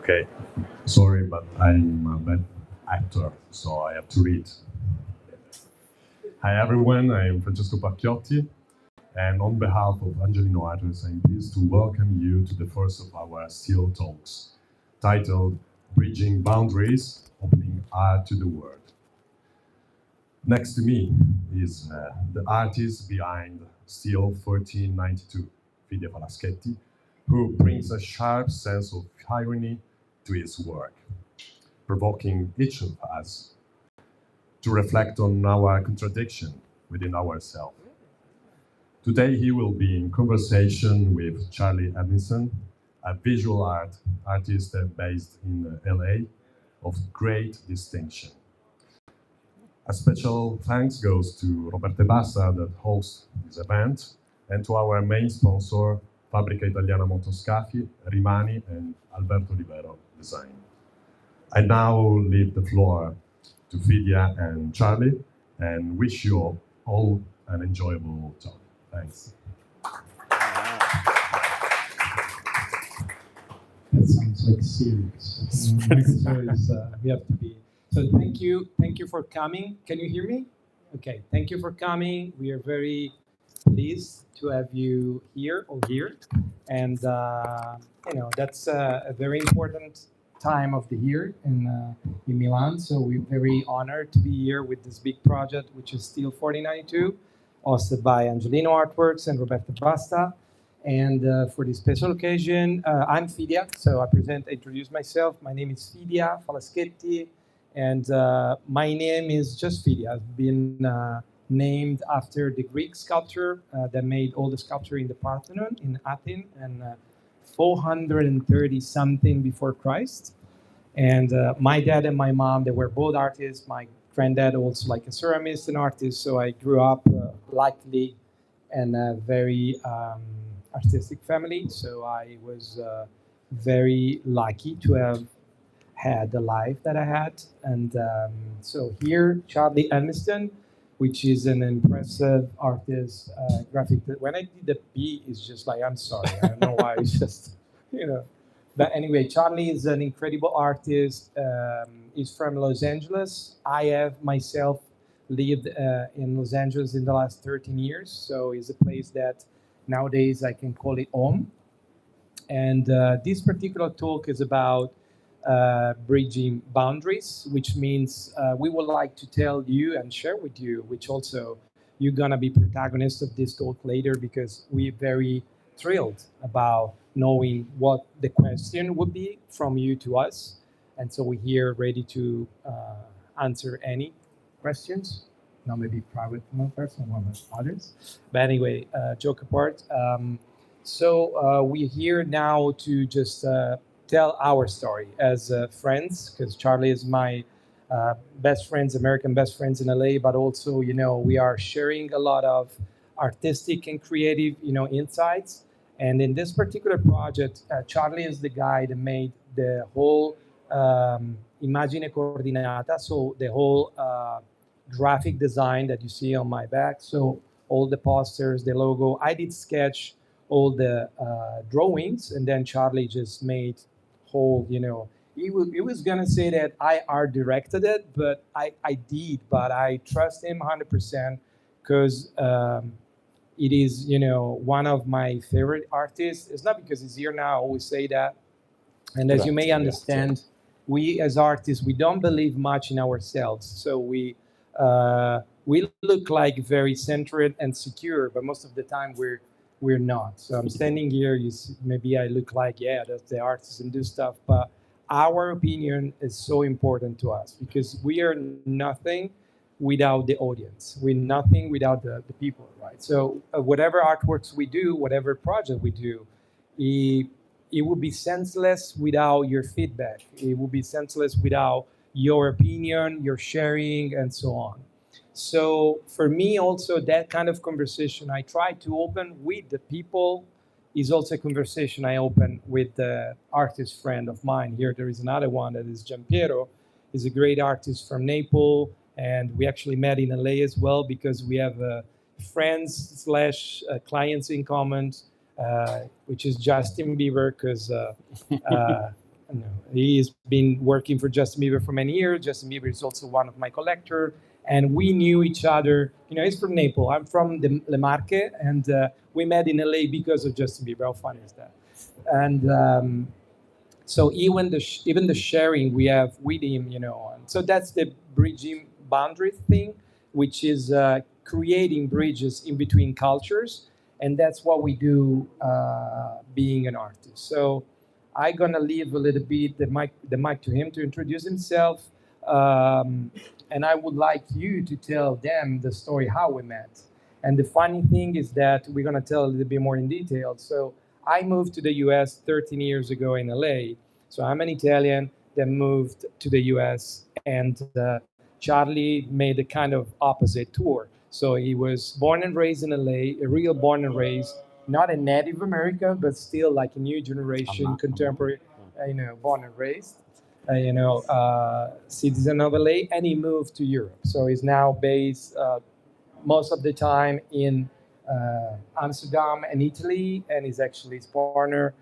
Okay, sorry, but I'm a bad actor, so I have to read. Hi everyone, I'm Francesco Pacchiotti, and on behalf of Angelino Arters, I'm pleased to welcome you to the first of our SEAL talks, titled Bridging Boundaries, Opening Art to the World. Next to me is the artist behind Steel 1492, Fidia Falaschetti, who brings a sharp sense of irony to his work, provoking each of us to reflect on our contradiction within ourselves. Today, he will be in conversation with Charlie Edmondson, a visual art artist based in LA of great distinction. A special thanks goes to Roberto Bassa that hosts this event, and to our main sponsor, Fabbrica Italiana Motoscafi, Rimani, and Alberto Rivero Design. I now leave the floor to Fidia and Charlie, and wish you all an enjoyable talk. Thanks. That sounds like serious. So we have to be. So thank you for coming. Can you hear me? Okay, thank you for coming. We are very pleased to have you here or here, and that's a very important time of the year in Milan. So we're very honored to be here with this big project, which is Steel 4092, hosted by Angelino Artworks and Roberto Basta. And for this special occasion, I'm Fidia, so introduce myself. My name is Fidia Falaschetti, and my name is just Fidia. I've been named after the Greek sculptor that made all the sculpture in the Parthenon in Athens, and 430 something before Christ. And my dad and my mom, they were both artists. My granddad also like a ceramist and artist, so I grew up likely in a very artistic family. So I was very lucky to have had the life that I had. And so here, Charlie Edmiston, which is an impressive artist, graphic. When I did the P, it's just like, I'm sorry, I don't know why, it's just, But anyway, Charlie is an incredible artist. He's from Los Angeles. I have myself lived in Los Angeles in the last 13 years. So it's a place that nowadays I can call it home. And this particular talk is about bridging boundaries, which means we would like to tell you and share with you, which also you're going to be protagonists of this talk later, because we're very thrilled about knowing what the question would be from you to us. And so we're here ready to answer any questions. Not maybe private from one person, one of others. But anyway, joke apart. So we're here now to just tell our story as friends, because Charlie is my best friends, American best friends in LA, but also, we are sharing a lot of artistic and creative, insights. And in this particular project, Charlie is the guy that made the whole Immagine Coordinata, so the whole graphic design that you see on my back. So all the posters, the logo, I did sketch all the drawings, and then Charlie just made whole, he was gonna say that I art directed it, but I did, but I trust him 100% because it is, one of my favorite artists. It's not because he's here now, I always say that. And as you may understand, we as artists, we don't believe much in ourselves. So we look like very centered and secure, but most of the time we're not. So I'm standing here, maybe I look like, yeah, that's the artist and do stuff, but our opinion is so important to us because we are nothing without the audience. We're nothing without the people, right? So whatever artworks we do, whatever project we do, it would be senseless without your feedback. It would be senseless without your opinion, your sharing, and so on. So for me also, that kind of conversation I try to open with the people is also a conversation I open with the artist friend of mine. Here there is another one that is Giampiero. He's a great artist from Naples, and we actually met in LA as well because we have friends slash clients in common, which is Justin Bieber, because he's been working for Justin Bieber for many years. Justin Bieber is also one of my collectors, and we knew each other. He's from Naples. I'm from the Le Marche, and we met in LA because of Justin Bieber. How funny is that? And so even the sharing we have with him, and so that's the bridging boundary thing, which is creating bridges in between cultures, and that's what we do being an artist. So I'm gonna leave a little bit the mic to him to introduce himself, and I would like you to tell them the story how we met. And the funny thing is that we're gonna tell a little bit more in detail. So I moved to the U.S. 13 years ago in LA. So I'm an Italian that moved to the U.S. and Charlie made a kind of opposite tour. So he was born and raised in LA, a real born and raised, not a Native American, but still like a new generation, contemporary, born and raised, citizen of LA, and he moved to Europe. So he's now based most of the time in Amsterdam and Italy, and he's actually his partner.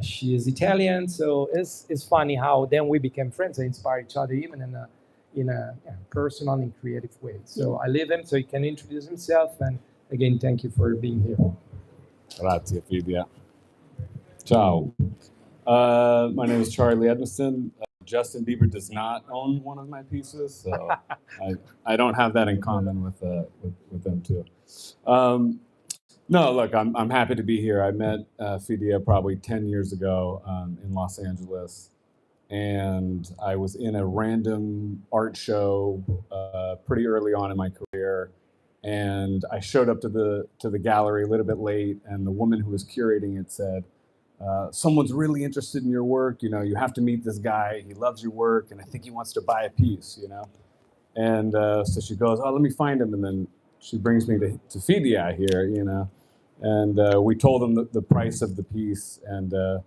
She is Italian, so it's funny how then we became friends and inspired each other even in a personal and creative way. So I leave him so he can introduce himself, and again, thank you for being here. Grazie, Fidia. Ciao. My name is Charlie Edmiston. Justin Bieber does not own one of my pieces, so I don't have that in common with them too. No, look, I'm happy to be here. I met Fidia probably 10 years ago in Los Angeles, and I was in a random art show pretty early on in my career, and I showed up to the gallery a little bit late, and the woman who was curating it said, someone's really interested in your work, you have to meet this guy, he loves your work, and I think he wants to buy a piece, And so she goes, oh, let me find him, and then she brings me to Fidia here, and we told him the price of the piece, and it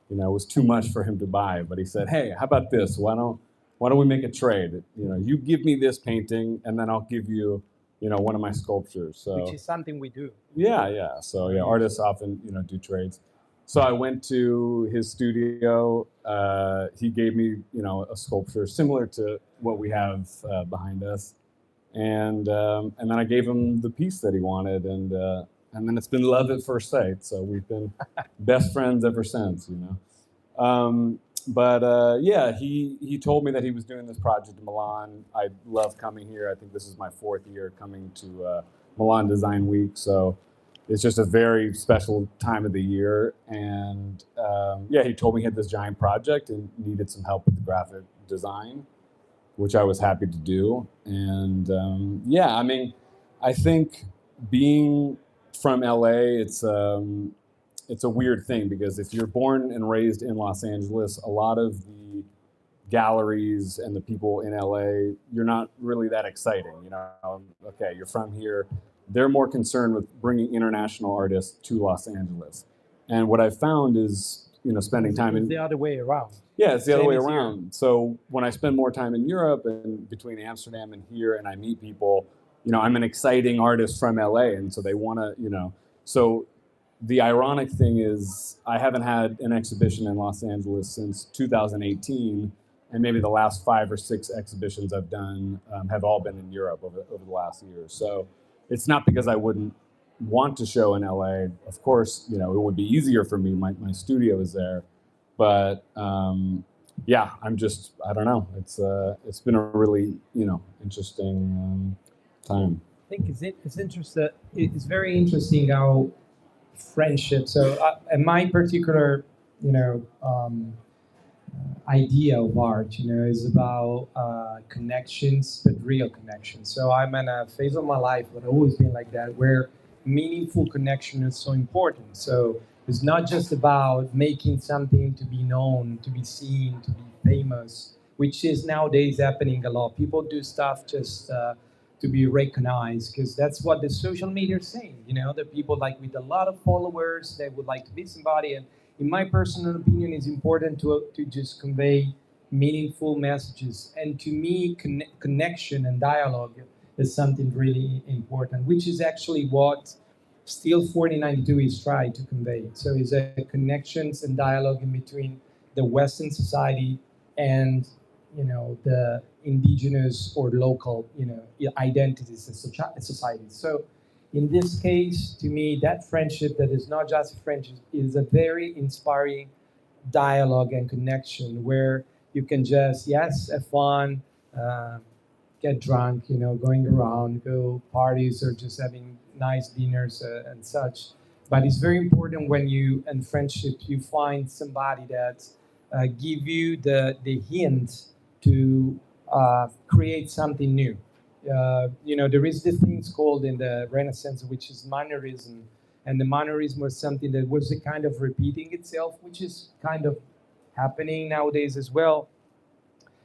was too much for him to buy, but he said, hey, how about this, why don't we make a trade? You give me this painting, and then I'll give you, one of my sculptures. So, which is something we do. Yeah. So yeah, artists often, do trades. So I went to his studio. He gave me, a sculpture similar to what we have behind us, and then I gave him the piece that he wanted, and then it's been love at first sight. So we've been best friends ever since, But yeah, he told me that he was doing this project in Milan. I love coming here. I think this is my 4th year coming to Milan Design Week. So it's just a very special time of the year. And yeah, he told me he had this giant project and needed some help with the graphic design, which I was happy to do. And yeah, I mean, I think being from LA, it's a weird thing, because if you're born and raised in Los Angeles, a lot of the galleries and the people in LA, you're not really that exciting. Okay, you're from here. They're more concerned with bringing international artists to Los Angeles. And what I've found is, spending time in... the other way around. Yeah, it's the other way around. So when I spend more time in Europe and between Amsterdam and here, and I meet people, I'm an exciting artist from LA, and so they want to, so the ironic thing is I haven't had an exhibition in Los Angeles since 2018, and maybe the last 5 or 6 exhibitions I've done have all been in Europe over the last year. So it's not because I wouldn't want to show in LA. Of course, it would be easier for me. My studio is there. But yeah, I don't know. It's been a really, interesting time. I think it's interesting. It's very interesting how friendship. So my particular, idea of art, is about connections, but real connections. So I'm in a phase of my life, but I've always been like that, where meaningful connection is so important. So it's not just about making something to be known, to be seen, to be famous, which is nowadays happening a lot. People do stuff just to be recognized, because that's what the social media is saying. The people like with a lot of followers, they would like to be somebody. And in my personal opinion, it's important to just convey meaningful messages. And to me, connection and dialogue is something really important, which is actually what Steel 4092 is trying to convey. So it's a connections and dialogue in between the Western society and the indigenous or local identities and societies. So in this case, to me, that friendship that is not just a friendship is a very inspiring dialogue and connection where you can just have fun, get drunk, going around, go parties or just having nice dinners and such. But it's very important when you, in friendship, you find somebody that give you the hint to create something new. There is this thing called in the Renaissance, which is mannerism. And the mannerism was something that was a kind of repeating itself, which is kind of happening nowadays as well.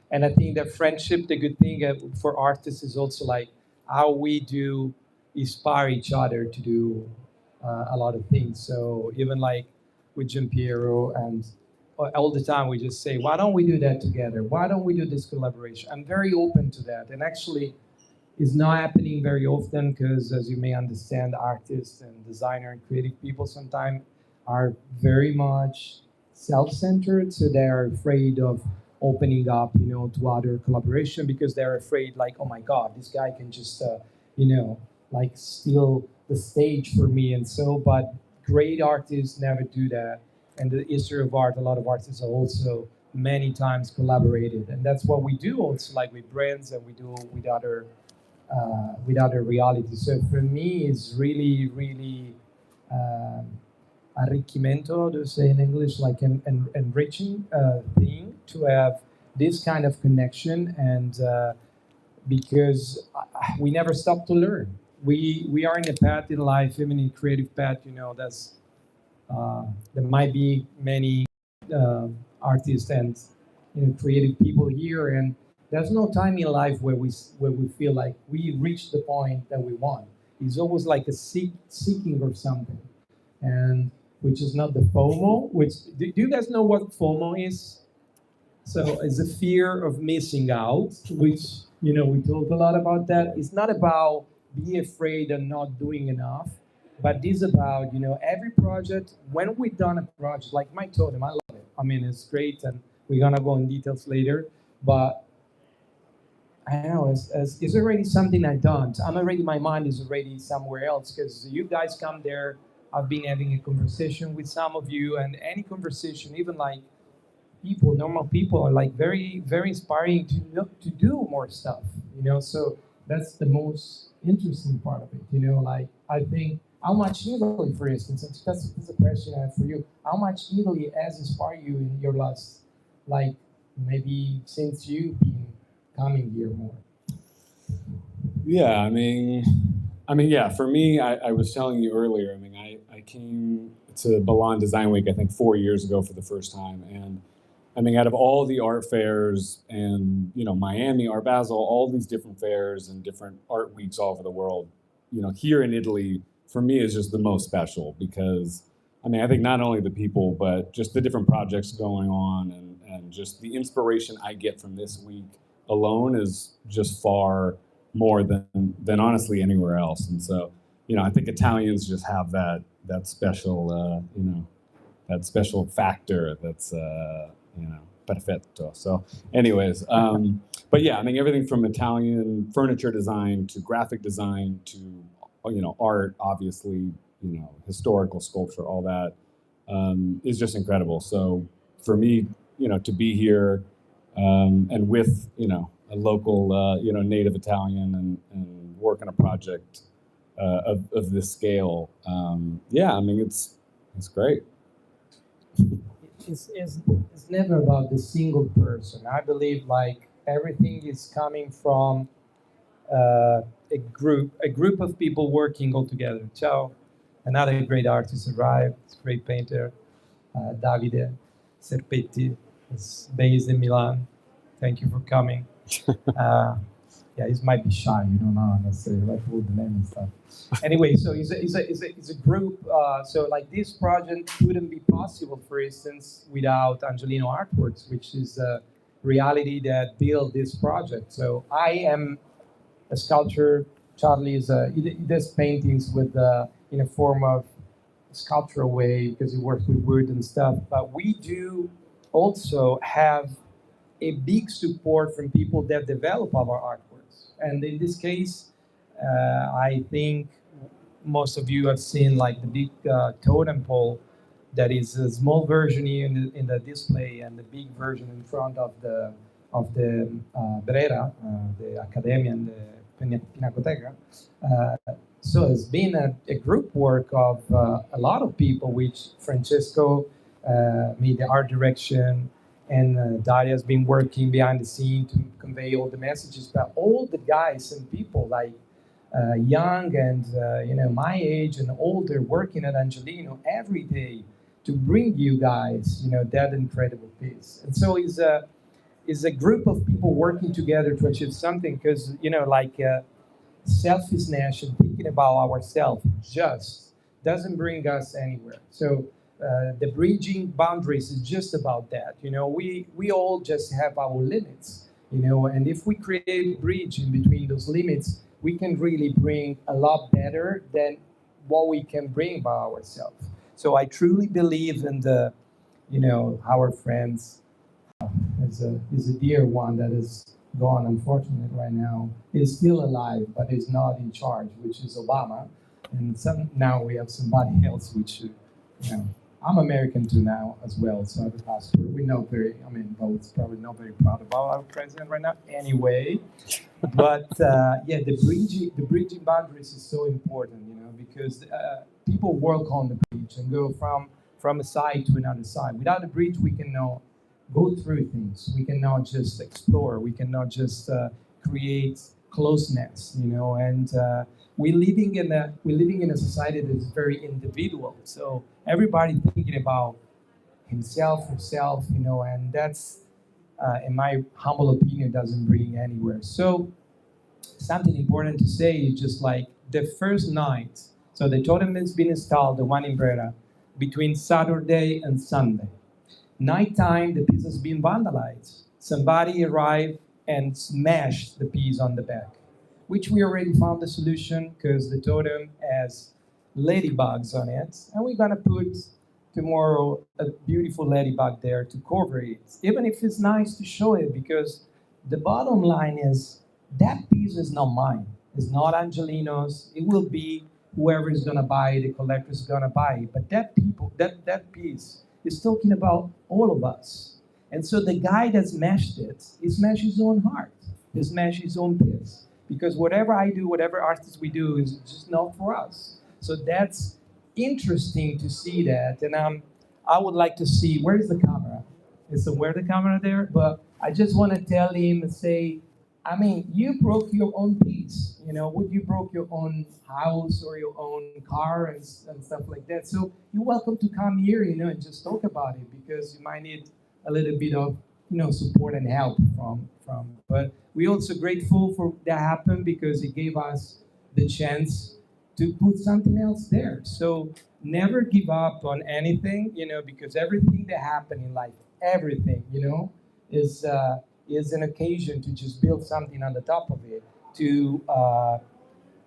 And I think that friendship, the good thing for artists is also like how we do inspire each other to do a lot of things. So even like with Giampiero and all the time we just say, why don't we do that together? Why don't we do this collaboration? I'm very open to that. And actually, it's not happening very often because, as you may understand, artists and designer and creative people sometimes are very much self-centered. So they're afraid of opening up, to other collaboration because they're afraid, like, oh my God, this guy can just, like steal the stage for me. And so, but great artists never do that. And the history of art, a lot of artists are also many times collaborated, and that's what we do also, like with brands and we do with other realities. So for me, it's really, really arricchimento, to say in English, like an enriching thing to have this kind of connection, and because we never stop to learn. We are in a path in life, even in creative path, that's there might be many artists and creative people here, and there's no time in life where we feel like we reached the point that we want. It's always like a seeking or something, and which is not the FOMO. Which do you guys know what FOMO is? So it's a fear of missing out, which we talk a lot about that. It's not about be afraid of not doing enough, but this about every project. When we've done a project like Mike Totem, I love it. I mean, it's great, and we're gonna go in details later. But I know it's already something I've done. I'm already, my mind is already somewhere else because you guys come there. I've been having a conversation with some of you, and any conversation, even like people, normal people, are like very, very inspiring to do more stuff. So that's the most interesting part of it. Like I think how much Italy, for instance, and that's a question I have for you. How much Italy has inspired you in your last, like maybe since you've been coming here more? Yeah, I mean, yeah. For me, I was telling you earlier. I mean, I came to Milan Design Week I think 4 years ago for the first time, and I mean, out of all the art fairs and Miami, Art Basel, all these different fairs and different art weeks all over the world, here in Italy for me is just the most special because I mean, I think not only the people, but just the different projects going on and just the inspiration I get from this week alone is just far more than honestly anywhere else. And so, I think Italians just have that special, that special factor that's, perfetto. So anyways, but yeah, I mean, everything from Italian furniture design to graphic design to, art, obviously, historical sculpture, all that is just incredible. So for me, to be here and with, a local, native Italian and work on a project of this scale, yeah, I mean, it's great. It's never about the single person. I believe like everything is coming from a group of people working all together. Ciao, another great artist arrived, great painter, Davide Serpetti, is based in Milan. Thank you for coming. Yeah, he might be shy. You don't know necessarily like all the name and stuff. Anyway, so it's a group. So like this project wouldn't be possible, for instance, without Angelino Artworks, which is a reality that built this project. So I am a sculptor. Charlie he does paintings with in a form of sculptural way because he works with wood and stuff. But we do also have a big support from people that develop our artworks. And in this case, I think most of you have seen like the big totem pole that is a small version here in the display and the big version in front of the Brera, the Academia and the Pinacoteca. So it's been a group work of a lot of people, which Francesco made the art direction, and Daria has been working behind the scene to convey all the messages. But all the guys and people like young and my age and older working at Angelino every day to bring you guys that incredible piece. And so it's a group of people working together to achieve something, because selfishness and thinking about ourselves just doesn't bring us anywhere. So the bridging boundaries is just about that. We all just have our limits, and if we create a bridge in between those limits, we can really bring a lot better than what we can bring by ourselves. So I truly believe in our friends. Is a dear one that is gone, unfortunately, right now. Is still alive, but is not in charge, which is Obama. And now we have somebody else, which, I'm American too now as well, so I have a passport. We're not very, votes probably not very proud about our president right now anyway. But the bridging boundaries is so important, because people work on the bridge and go from a side to another side. Without a bridge, we cannot go through things. We cannot just explore. We cannot just create closeness, and we're living in a society that is very individual. So everybody thinking about himself, herself, and that's, in my humble opinion, doesn't bring anywhere. So something important to say is just like the first night. So the totem has been installed, the one in Brera, between Saturday and Sunday. Nighttime, the piece has been vandalized. Somebody arrived and smashed the piece on the back, which we already found the solution, because the totem has ladybugs on it, and we're gonna put tomorrow a beautiful ladybug there to cover it, even if it's nice to show it, because the bottom line is that piece is not mine. It's not Angelino's. It will be whoever is gonna buy it, the collector is gonna buy it. But that piece is talking about all of us. And so the guy that smashed it, he smashed his own heart. He smashed his own piece. Because whatever I do, whatever artists we do, is just not for us. So that's interesting to see that. And I would like to see, where is the camera? Is somewhere the camera there? But I just want to tell him and say, you broke your own piece. Would you broke your own house or your own car and stuff like that. So you're welcome to come here, and just talk about it, because you might need a little bit of, support and help from. But we're also grateful for that happened, because it gave us the chance to put something else there. So never give up on anything, because everything that happened in life, everything, is an occasion to just build something on the top of it, to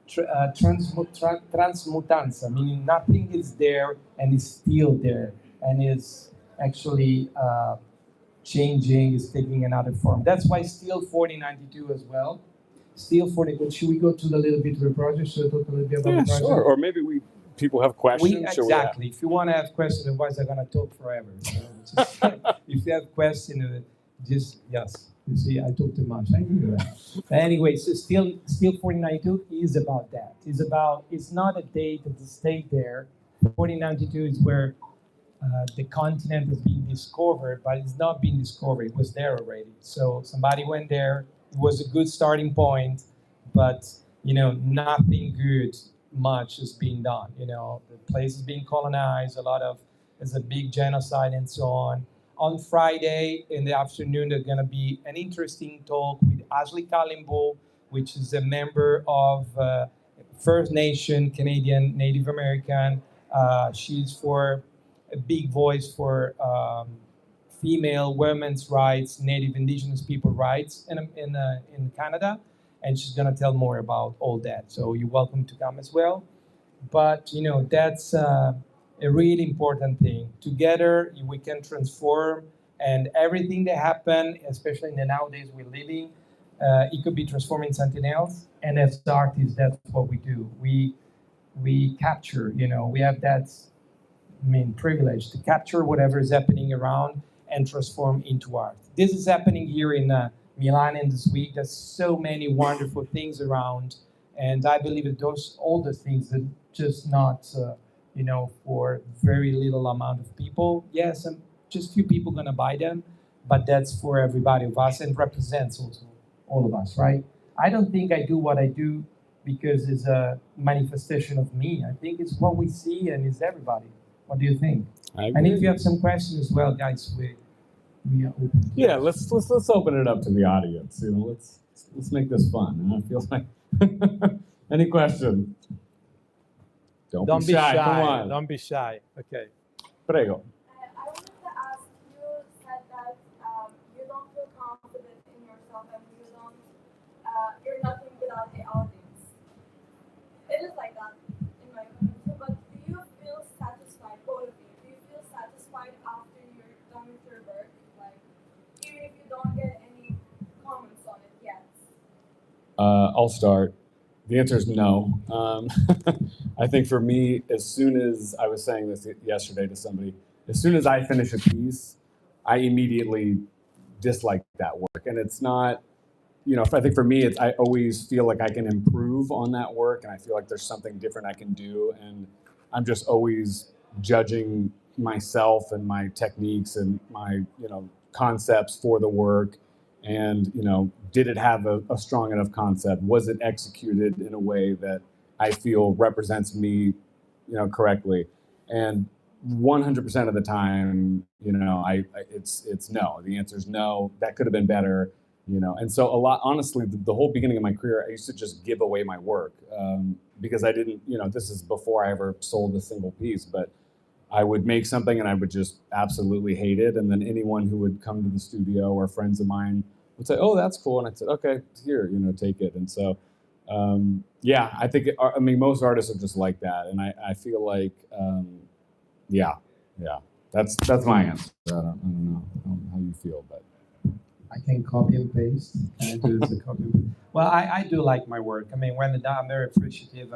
transmutanza, meaning nothing is there and is still there, and is actually changing, is taking another form. That's why Steel 4092 as well. Steel 40, but should we go to the little bit of the project? Should I talk a little bit about the project? Sure. Or maybe people have questions. Exactly. If you want to have questions, otherwise I'm going to talk forever. So if you have questions, just, yes. You see, I talk too much. I do that. But anyway, so Steel 4092 is about that. It's not a date that is stayed there. 4092 is where the continent has been discovered, but it's not been discovered. It was there already. So somebody went there. It was a good starting point, but nothing good much is being done. The place is being colonized. There's a big genocide and so on. On Friday in the afternoon, there's going to be an interesting talk with Ashley Kalimbo, which is a member of First Nation, Canadian, Native American. She's for a big voice for female women's rights, Native Indigenous people rights in Canada. And she's going to tell more about all that. So you're welcome to come as well. But, that's a really important thing. Together, we can transform And everything that happen, especially in the nowadays we're living, it could be transforming something else. And as artists, that's what we do. We capture, we have that privilege to capture whatever is happening around and transform into art. This is happening here in Milan in this week. There's so many wonderful things around, and I believe that those all the things that just not for very little amount of people. Yes, and just few people gonna buy them, but that's for everybody of us and represents also all of us, right? I don't think I do what I do because it's a manifestation of me. I think it's what we see and it's everybody. What do you think? I And if agree. you have some questions as well, guys, we are open. to Yeah, questions. let's open it up to the audience. Let's make this fun. And I feel like any question. Don't be shy. Come on. Don't be shy. Okay. Prego. I wanted to ask, you said that you don't feel confident in yourself and you're nothing without the audience. It is like that, in my opinion. But do you feel satisfied, both of you? Do you feel satisfied after you're done with your work? Like, even if you don't get any comments on it yet? I'll start. The answer is no. I think for me, as soon as I was saying this yesterday to somebody, as soon as I finish a piece, I immediately dislike that work. And it's not, I think for me, I always feel like I can improve on that work, and I feel like there's something different I can do. And I'm just always judging myself and my techniques and my, concepts for the work. And, did it have a strong enough concept? Was it executed in a way that I feel represents me, correctly? And 100% of the time, it's no. The answer is no. That could have been better, And so honestly, the whole beginning of my career, I used to just give away my work because I didn't, this is before I ever sold a single piece, but I would make something and I would just absolutely hate it. And then anyone who would come to the studio or friends of mine would say, "Oh, that's cool." And I'd say, "Okay, here, take it." And so, I think, most artists are just like that. And I feel like, yeah, that's my answer. I don't know how you feel, but. I can copy and paste. I do this a copy and paste. Well, I do like my work. When I'm very appreciative.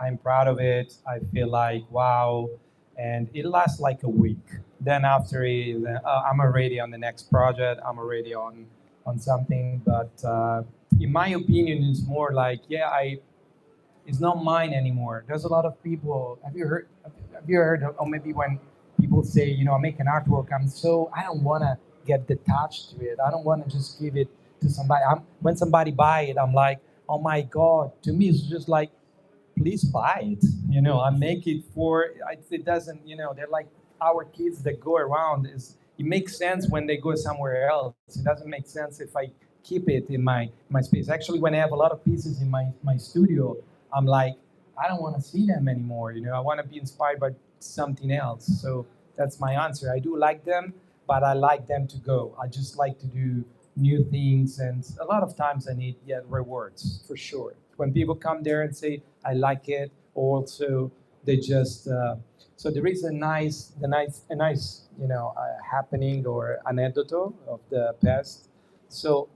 I'm proud of it. I feel like, wow. And it lasts like a week. Then after I'm already on the next project. I'm already on something. But in my opinion, it's more like, it's not mine anymore. There's a lot of people. Have you heard? Or maybe when people say, I make an artwork, I don't want to get detached to it. I don't want to just give it to somebody. When somebody buy it, I'm like, oh my God. To me, it's just like, please buy it. I make it it doesn't, they're like our kids that go around. It makes sense when they go somewhere else. It doesn't make sense if I keep it in my space. Actually, when I have a lot of pieces in my studio, I'm like, I don't want to see them anymore. I want to be inspired by something else. So that's my answer. I do like them, but I like them to go. I just like to do new things, and a lot of times I need rewards for sure. When people come there and say I like it, also they just so there is a nice happening or anecdote of the past. So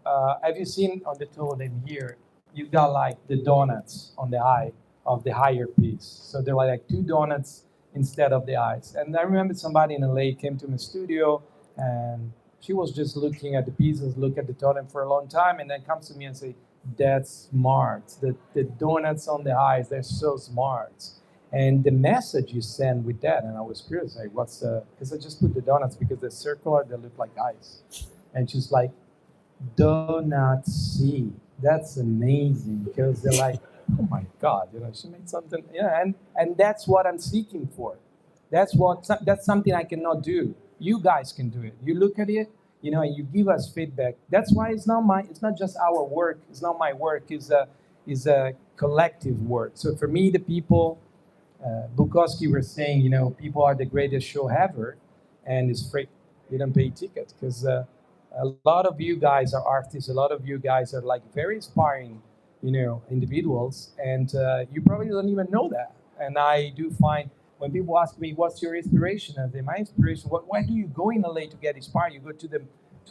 have you seen on the totem here? You got like the donuts on the eye of the higher piece. So there were like two donuts instead of the eyes. And I remember somebody in LA came to my studio and she was just looking at the pieces, look at the totem for a long time, and then comes to me and say, "That's smart. The donuts on the eyes, they're so smart." And the message you send with that, and I was curious, like, because I just put the donuts because they're circular, they look like eyes. And she's like, "Do not see." That's amazing because they're like, oh my God, she made something, and that's what I'm seeking for. That's something I cannot do. You guys can do it. You look at it, and you give us feedback. That's why it's not just our work. It's not my work. It's a collective work. So for me, the people, Bukowski was saying, people are the greatest show ever, and it's free. You don't pay tickets because a lot of you guys are artists. A lot of you guys are like very inspiring, individuals, and you probably don't even know that. And I do find when people ask me, what's your inspiration? I say, my inspiration, why do you go in LA to get inspired? You go to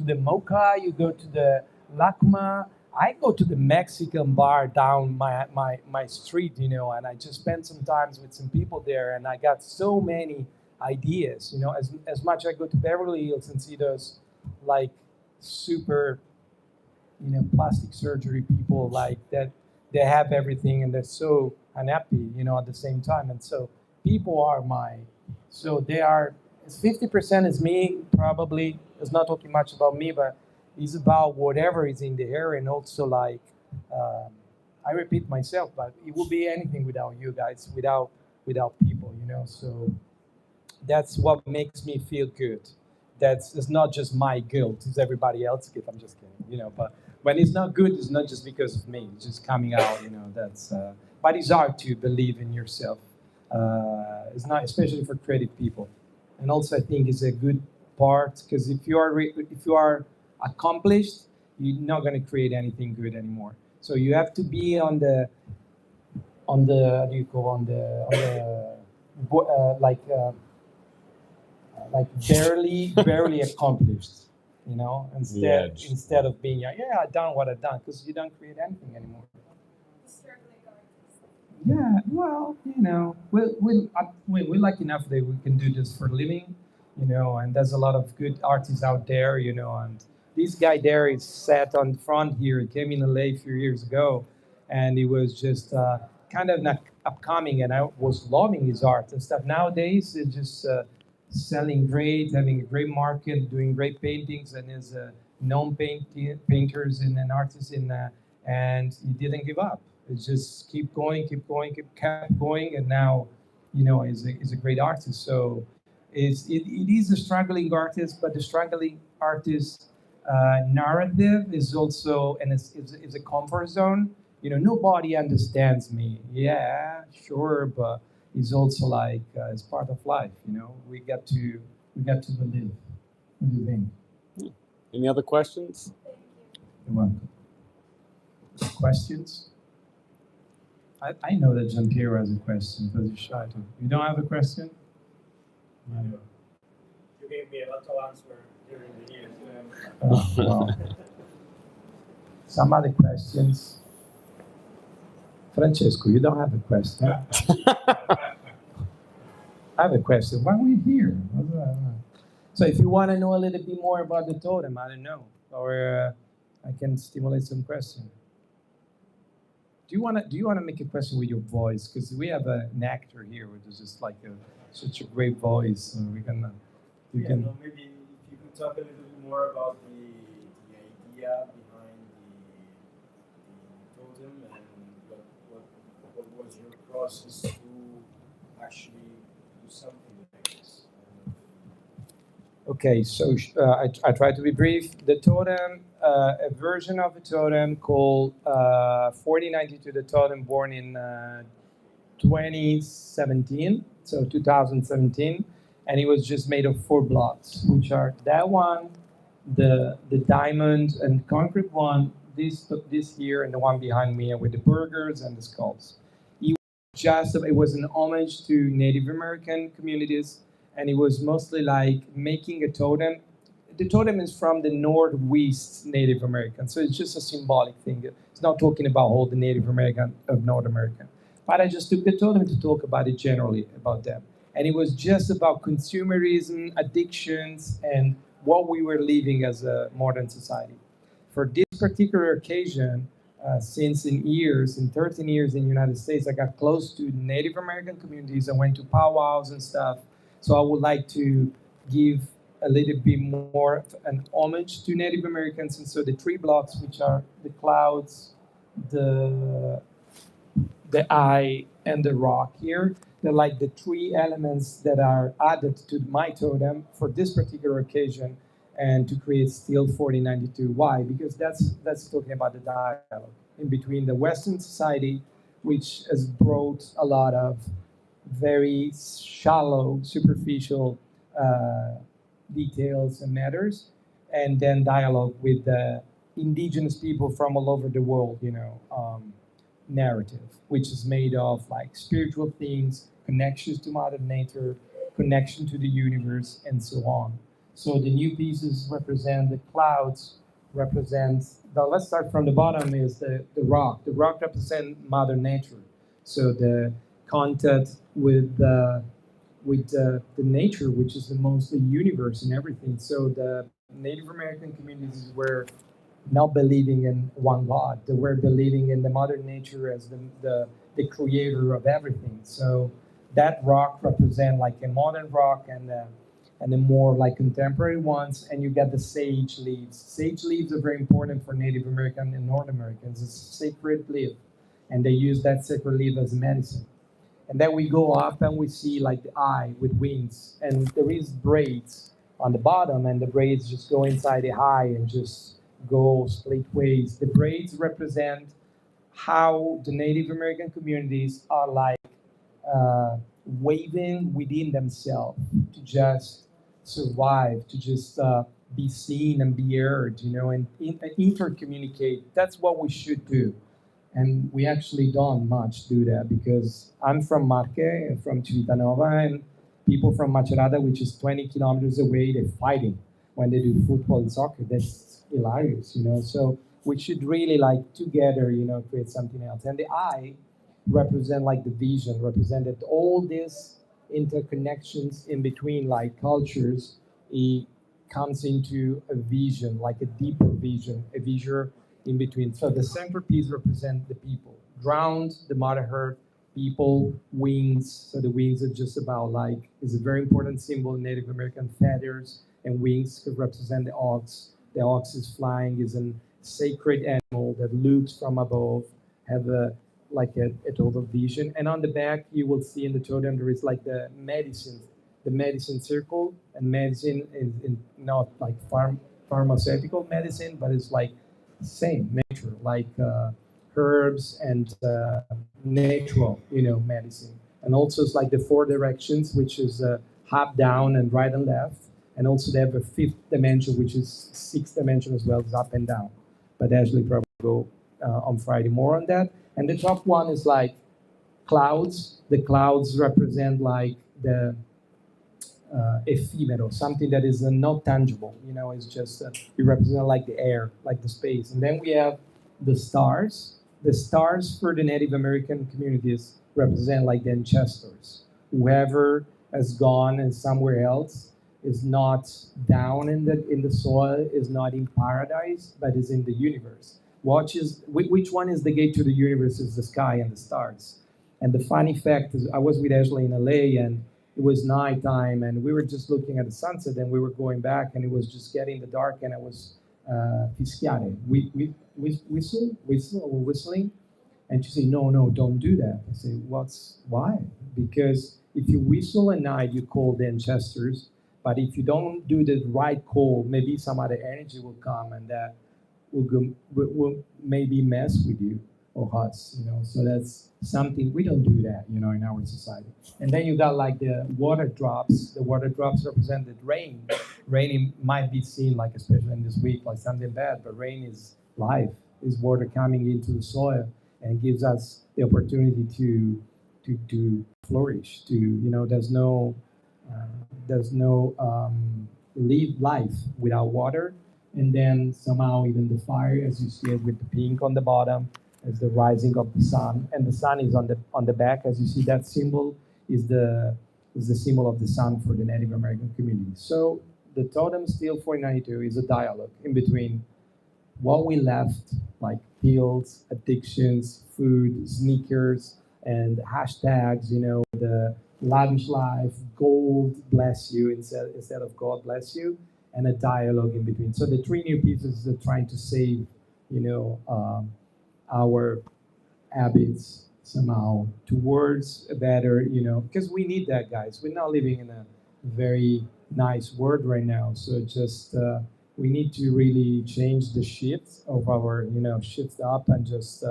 the Mocha, you go to the Lacma. I go to the Mexican bar down my street, you know, and I just spend some time with some people there, and I got so many ideas, you know, as much I go to Beverly Hills and see those like super, you know, plastic surgery people like that, they have everything and they're so unhappy, you know, at the same time. And so people are so they are, 50% is me, probably. It's not talking much about me, but it's about whatever is in the air. And also like, I repeat myself, but it would be anything without you guys, without people, you know. So that's what makes me feel good. It's not just my guilt, it's everybody else's guilt. I'm just kidding, you know. But when it's not good, it's not just because of me. It's just coming out, you know. But it's hard to believe in yourself. It's not, especially for creative people. And also, I think it's a good part because if you are accomplished, you're not going to create anything good anymore. So you have to be on the how do you call, on the like barely accomplished, you know, instead of being I done what I've done, because you don't create anything anymore. Yeah, well, you know, we're lucky enough that we can do this for a living, you know, and there's a lot of good artists out there, you know, and this guy there is sat on the front here. He came in LA a few years ago, and he was just kind of not upcoming, and I was loving his art and stuff. Nowadays, it's just selling great, having a great market, doing great paintings, and is known painters and an artist and he didn't give up. It's just kept going, and now, you know, is a great artist. So it is a struggling artist, but the struggling artist narrative is also, and it's a comfort zone. You know, nobody understands me. Yeah, sure, but it's also like it's part of life. You know, we got to believe. What do you think? Any other questions? You're welcome. Questions? I know that Jean Pierre has a question, but he's shy too. You don't have a question? You gave me a lot of answer during the years. Well. Some other questions? Francesco, you don't have a question? I have a question. Why are we here? So if you want to know a little bit more about the totem, I don't know, or I can stimulate some questions. Do you want to make a question with your voice? Because we have an actor here who's just like such a great voice. And we can. No, maybe if you could talk a little bit more about the idea behind the totem and what was your process to actually do something like this. Okay, so I try to be brief. The totem, a version of the totem called 4092, the totem born in 2017, so 2017, and it was just made of 4 blocks, which are that one, the diamond and concrete one, this here, and the one behind me with the burgers and the skulls. It was an homage to Native American communities. And it was mostly like making a totem. The totem is from the Northwest Native American, so it's just a symbolic thing. It's not talking about all the Native American of North America. But I just took the totem to talk about it generally, about them. And it was just about consumerism, addictions, and what we were living as a modern society. For this particular occasion, since in 13 years in the United States, I got close to Native American communities. I went to powwows and stuff. So I would like to give a little bit more an homage to Native Americans. And so the 3 blocks, which are the clouds, the eye, and the rock here, they're like the 3 elements that are added to my totem for this particular occasion and to create Steel 4092. Why? Because that's talking about the dialogue in between the Western society, which has brought a lot of very shallow, superficial details and matters, and then dialogue with the indigenous people from all over the world, you know, narrative, which is made of like spiritual things connections to Mother Nature, connection to the universe, and so on. So the new pieces represent the clouds, let's start from the bottom, is the rock. The rock represents Mother Nature. So the contact with the nature, which is the most the universe and everything. So the Native American communities were not believing in one God. They were believing in the Mother Nature as the creator of everything. So that rock represents like a modern rock and the more like contemporary ones. And you get the sage leaves. Sage leaves are very important for Native American and North Americans. It's a sacred leaf, and they use that sacred leaf as medicine. And then we go up and we see like the eye with wings, and there is braids on the bottom, and the braids just go inside the eye and just go split ways. The braids represent how the Native American communities are like waving within themselves to just survive, to just be seen and be heard, and intercommunicate. That's what we should do. And we actually don't much do that because I'm from Marque, from Civitanova, and people from Macerata, which is 20 kilometers away, they're fighting when they do football and soccer. That's hilarious. So we should really like together, create something else. And the eye represent like the vision, represented all these interconnections in between like cultures. It comes into a vision, like a deeper vision, a vision in between. So the centerpiece represent the people. Ground, the Mother Earth, people, wings. So the wings are just about like, is a very important symbol in Native American. Feathers and wings could represent the ox. The ox is flying, is a sacred animal that looks from above, have a total vision. And on the back, you will see in the totem, there is like the medicine circle, and medicine is not like pharmaceutical medicine, but it's like same nature, like herbs and natural, medicine. And also it's like the four directions, which is up, down, and right and left. And also they have a fifth dimension, which is sixth dimension as well, is up and down. But Ashley probably go on Friday more on that. And the top one is like clouds. The clouds represent like the ephemeral, something that is not tangible. It's just it represents like the air, like the space. And then we have the stars. The stars for the Native American communities represent like the ancestors. Whoever has gone and somewhere else is not down in the soil, is not in paradise, but is in the universe. Which one is the gate to the universe? Is the sky and the stars. And the funny fact is, I was with Ashley in LA, and it was nighttime, and we were just looking at the sunset, and we were going back, and it was just getting the dark, and I was fischiare. We whistling, and she said, no, don't do that. I say, why? Because if you whistle at night, you call the ancestors, but if you don't do the right call, maybe some other energy will come, and that will maybe mess with you or us, So that's something, we don't do that, in our society. And then you got like the water drops. The water drops represent the rain. Rain might be seen like, especially in this week, like something bad, but rain is life, is water coming into the soil and gives us the opportunity to flourish, there's no life without water. And then somehow even the fire, as you see it with the pink on the bottom, is the rising of the sun, and the sun is on the back. As you see, that symbol is the symbol of the sun for the Native American community. So the totem steel 492 is a dialogue in between what we left, like pills, addictions, food, sneakers, and hashtags. The lavish life, gold bless you instead of God bless you, and a dialogue in between. So the three new pieces are trying to save, our habits somehow towards a better, because we need that, guys. We're not living in a very nice world right now. So just we need to really change the shift of our, shift up and just,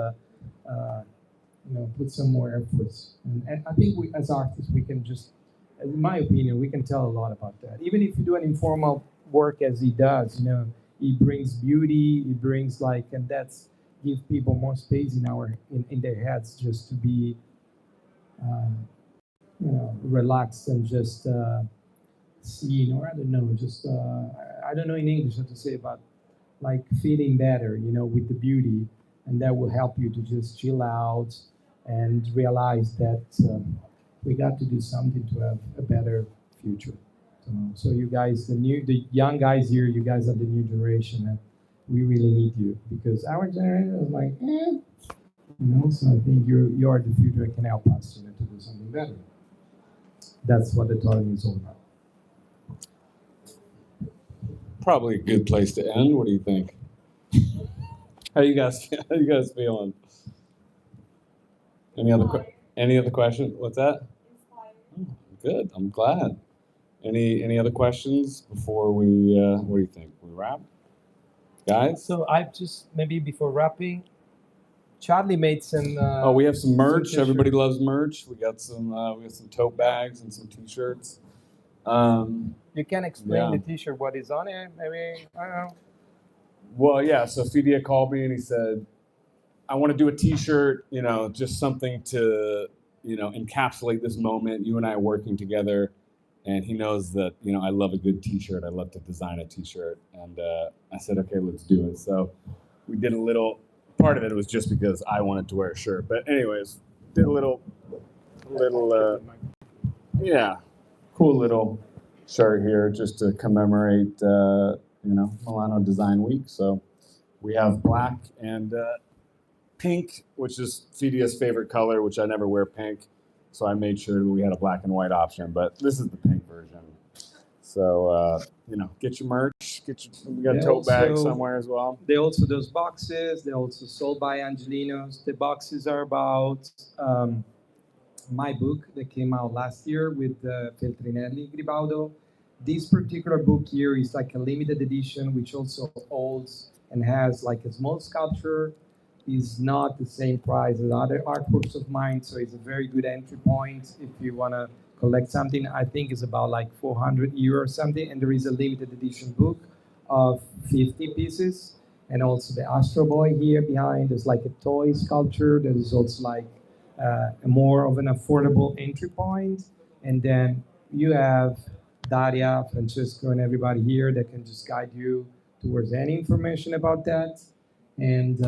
put some more efforts. And I think we, as artists, we can just, in my opinion, we can tell a lot about that. Even if you do an informal work as he does, he brings beauty, he brings like, and that's, give people more space in their heads just to be relaxed and just seeing, or I don't know, just I don't know in English how to say, but like feeling better, with the beauty, and that will help you to just chill out and realize that we got to do something to have a better future. So you guys, the young guys here, you guys are the new generation, and we really need you because our generation is like, So I think you are the future and can help us, to do something better. That's what the talking is all about. Probably a good place to end. What do you think? How you guys feeling? Any other questions? What's that? Inspired. Good. I'm glad. Any other questions before we? What do you think? We wrap, guys? So I just maybe before wrapping, Charlie made some. We have some merch. t-shirts. Everybody loves merch. We got some tote bags and some t-shirts. You can explain Yeah. the T-shirt, what is on it? Maybe I don't know. Well, yeah. So Fidia called me and he said, "I want to do a T-shirt. Just something to encapsulate this moment. You and I are working together." And he knows that, I love a good T-shirt. I love to design a T-shirt. And I said, okay, let's do it. So we did a little, part of it was just because I wanted to wear a shirt. But anyways, did a little, cool little shirt here just to commemorate, Milano Design Week. So we have black and pink, which is Fidia's favorite color, which I never wear pink. So I made sure that we had a black and white option, but this is the pink version. So, get your merch. We got a tote bag somewhere as well. They also, those boxes, they're also sold by Angelinos. The boxes are about my book that came out last year with Feltrinelli Gribaldo. This particular book here is like a limited edition, which also holds and has like a small sculpture. Is not the same price as other artworks of mine, so it's a very good entry point if you want to collect something. I think it's about like 400 euro or something, and there is a limited edition book of 50 pieces, and also the Astro Boy here behind is like a toy sculpture that is also like more of an affordable entry point. And then you have Daria, Francesco, and everybody here that can just guide you towards any information about that. And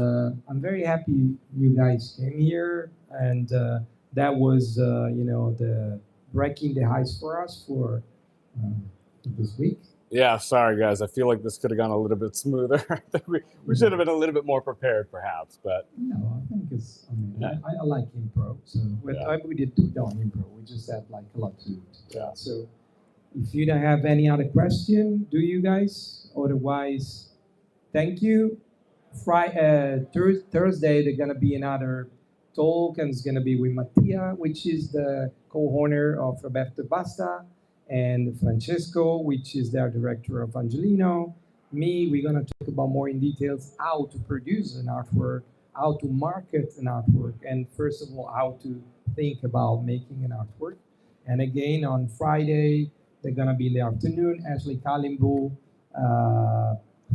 I'm very happy you guys came here, and that was, the breaking the ice for us for this week. Yeah, sorry guys. I feel like this could have gone a little bit smoother. I think we should have been a little bit more prepared, perhaps. But no, I think it's. I like improv. So we did do improv. We just had like a lot to do. Yeah. So if you don't have any other question, do you guys? Otherwise, thank you. Thursday, there's gonna be another talk, and it's gonna be with Mattia, which is the co-owner of Roberto Basta, and Francesco, which is their director of Angelino. Me, we're gonna talk about more in details how to produce an artwork, how to market an artwork, and first of all, how to think about making an artwork. And again, on Friday, they're gonna be in the afternoon. Ashley Kalimbu,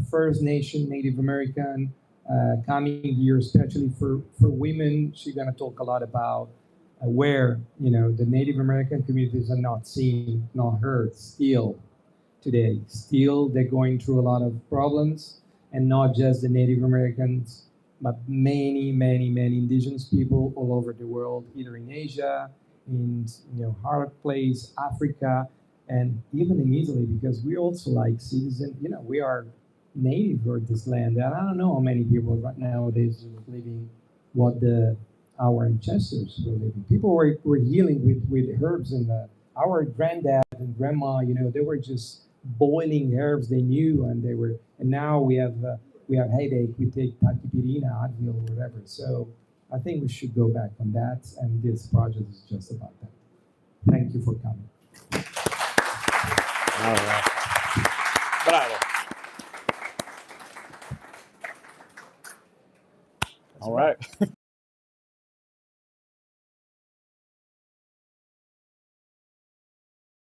First Nation, Native American, coming here, especially for women. She's gonna talk a lot about where the Native American communities are not seen, not heard still today. Still, they're going through a lot of problems, and not just the Native Americans, but many, many, many indigenous people all over the world, either in Asia, in hard place, Africa, and even in Italy, because we also like citizens. We are native for this land, and I don't know how many people right nowadays are living what our ancestors were living. People were healing with herbs, and our granddad and grandma, they were just boiling herbs they knew, and now we have headache, we take tachipirina, Advil, or whatever. So I think we should go back on that, and this project is just about that. Thank you for coming. all right. Bravo. All right.